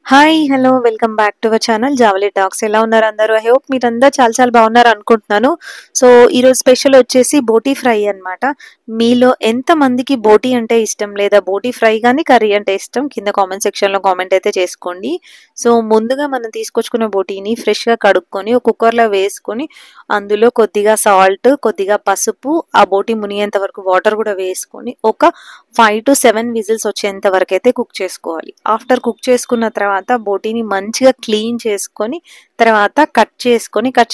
Hi! Hello! Welcome back to our channel 'Javali talks' ఎలా ఉన్నారు అందరూ? ఐ హోప్ మీరందరూ చాలా చాలా బాగున్నారు అనుకుంటున్నాను. సో, ఈరోజు స్పెషల్ వచ్చేసి బోటీ ఫ్రై అన్నమాట. మీలో ఎంతమందికి బోటీ అంటే ఇష్టం? లేదా బోటీ ఫ్రై గాని, కర్రీ అంటే ఇష్టం? కింద కామెంట్ సెక్షన్‌లో కామెంట్ అయితే చేసుకోండి. సో, ముందుగా మనం తీసుకొచ్చుకున్న బోటీని ఫ్రెష్‌గా కడుక్కొని ఒక కుక్కర్‌లో వేసుకొని, అందులో కొద్దిగా సాల్ట్, కొద్దిగా పసుపు, ఆ బోటీ మునిగేంత వరకు వాటర్ కూడా వేసుకొని ఒక 5-7 విజిల్స్ వచ్చేంత వరకైతే కుక్ చేసుకోవాలి. ఆఫ్టర్ కుక్ చేసుకున్న తర్వాత బోటీని మంచిగా క్లీన్ చేసుకొని కట్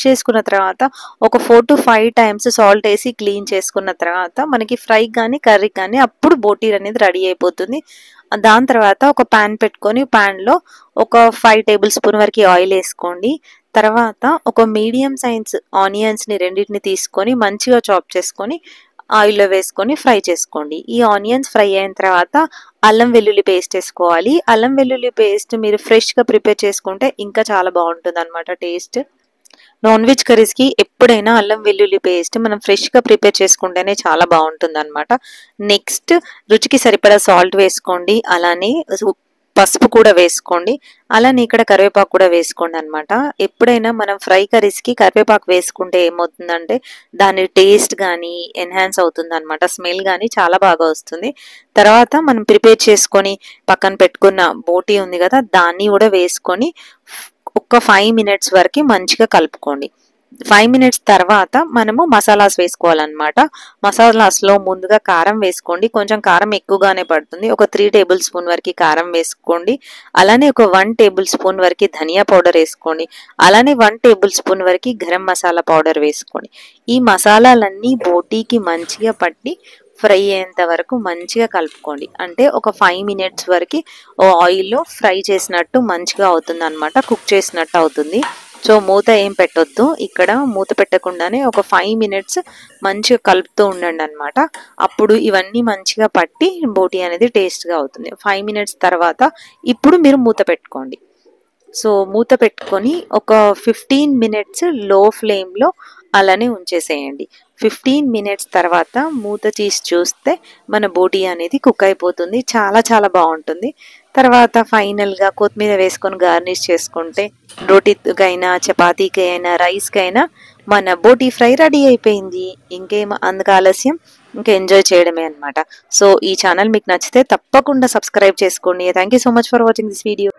చేసుకున్న తర్వాత ఒక 4-5 టైమ్స్ సాల్ట్ వేసి క్లీన్ చేసుకున్న తర్వాత మనకి ఫ్రై కానీ కర్రీ కానీ అప్పుడు బోటీ అనేది రెడీ అయిపోతుంది. దాని తర్వాత ఒక ప్యాన్ పెట్టుకొని ప్యాన్లో ఒక 5 టేబుల్ స్పూన్ వరకు ఆయిల్ వేసుకోండి. తర్వాత ఒక మీడియం సైజ్ ఆనియన్స్ని రెండింటిని తీసుకొని మంచిగా చాప్ చేసుకొని ఆయిల్లో వేసుకొని ఫ్రై చేసుకోండి. ఈ ఆనియన్స్ ఫ్రై అయిన తర్వాత అల్లం వెల్లుల్లి పేస్ట్ వేసుకోవాలి. అల్లం వెల్లుల్లి పేస్ట్ మీరు ఫ్రెష్‌గా ప్రిపేర్ చేసుకుంటే ఇంకా చాలా బాగుంటుందన్నమాట టేస్ట్. నాన్ వెజ్ కర్రీస్‌కి ఎప్పుడైనా అల్లం వెల్లుల్లి పేస్ట్ మనం ఫ్రెష్‌గా ప్రిపేర్ చేసుకుంటేనే చాలా బాగుంటుందన్నమాట. నెక్స్ట్ రుచికి సరిపడా సాల్ట్ వేసుకోండి. అలానే పసుపు కూడా వేసుకోండి. అలానే ఇక్కడ కరివేపాకు కూడా వేసుకోండి అన్నమాట. ఎప్పుడైనా మనం ఫ్రై కర్రీస్‌కి కరివేపాకు వేసుకుంటే ఏమవుతుందంటే దాని టేస్ట్ గానీ ఎన్హాన్స్ అవుతుందన్నమాట. స్మెల్ గానీ చాలా బాగా వస్తుంది. తర్వాత మనం ప్రిపేర్ చేసుకొని పక్కన పెట్టుకున్న బోటీ ఉంది కదా! దాన్ని కూడా వేసుకొని ఒక 5 మినిట్స్ వరకు మంచిగా కలుపుకోండి. 5 మినిట్స్ తర్వాత మనము మసాలాస్ వేసుకోవాలన్నమాట. మసాలాస్‌లో ముందుగా కారం వేసుకోండి. కొంచెం కారం ఎక్కువగానే పడుతుంది. ఒక 3 టేబుల్ స్పూన్ వరకు కారం వేసుకోండి. అలానే ఒక 1 టేబుల్ స్పూన్ వరకు ధనియా పౌడర్ వేసుకోండి. అలానే 1 టేబుల్ స్పూన్ వరకు గరం మసాలా పౌడర్ వేసుకోండి. ఈ మసాలాలన్నీ బోటీకి మంచిగా పట్టి ఫ్రై అయ్యేంత వరకు మంచిగా కలుపుకోండి. అంటే ఒక 5 మినిట్స్ వరకు ఆయిల్‌లో ఫ్రై చేసినట్టు మంచిగా అవుతుందన్నమాట. కుక్ చేసినట్టు అవుతుంది. సో, మూత ఏం పెట్టొద్దు. ఇక్కడ మూత పెట్టకుండానే ఒక 5 మినిట్స్ మంచిగా కలుపుతూ ఉండండన్నమాట. అప్పుడు ఇవన్నీ మంచిగా పట్టి బోటీ అనేది టేస్ట్‌గా అవుతుంది. 5 మినిట్స్ తర్వాత ఇప్పుడు మీరు మూత పెట్టుకోండి. సో, మూత పెట్టుకొని ఒక 15 మినిట్స్ లో ఫ్లేమ్‌లో అలానే ఉంచేసేయండి. 15 మినిట్స్ తర్వాత మూత తీసి చూస్తే మన బోటీ అనేది కుక్ అయిపోతుంది. చాలా చాలా బాగుంటుంది. తర్వాత ఫైనల్‌గా కొత్తిమీర వేసుకొని గార్నిష్ చేసుకుంటే రోటీకైనా, చపాతీకైనా, రైస్‌కైనా మన బోటీ ఫ్రై రెడీ అయిపోయింది. ఇంకేం అందుకు ఆలస్యం ఇంకా ఎంజాయ్ చేయడమే అన్నమాట. సో, ఈ ఛానల్ మీకు నచ్చితే తప్పకుండా సబ్స్క్రైబ్ చేసుకోండి. Thank you so much for watching this video.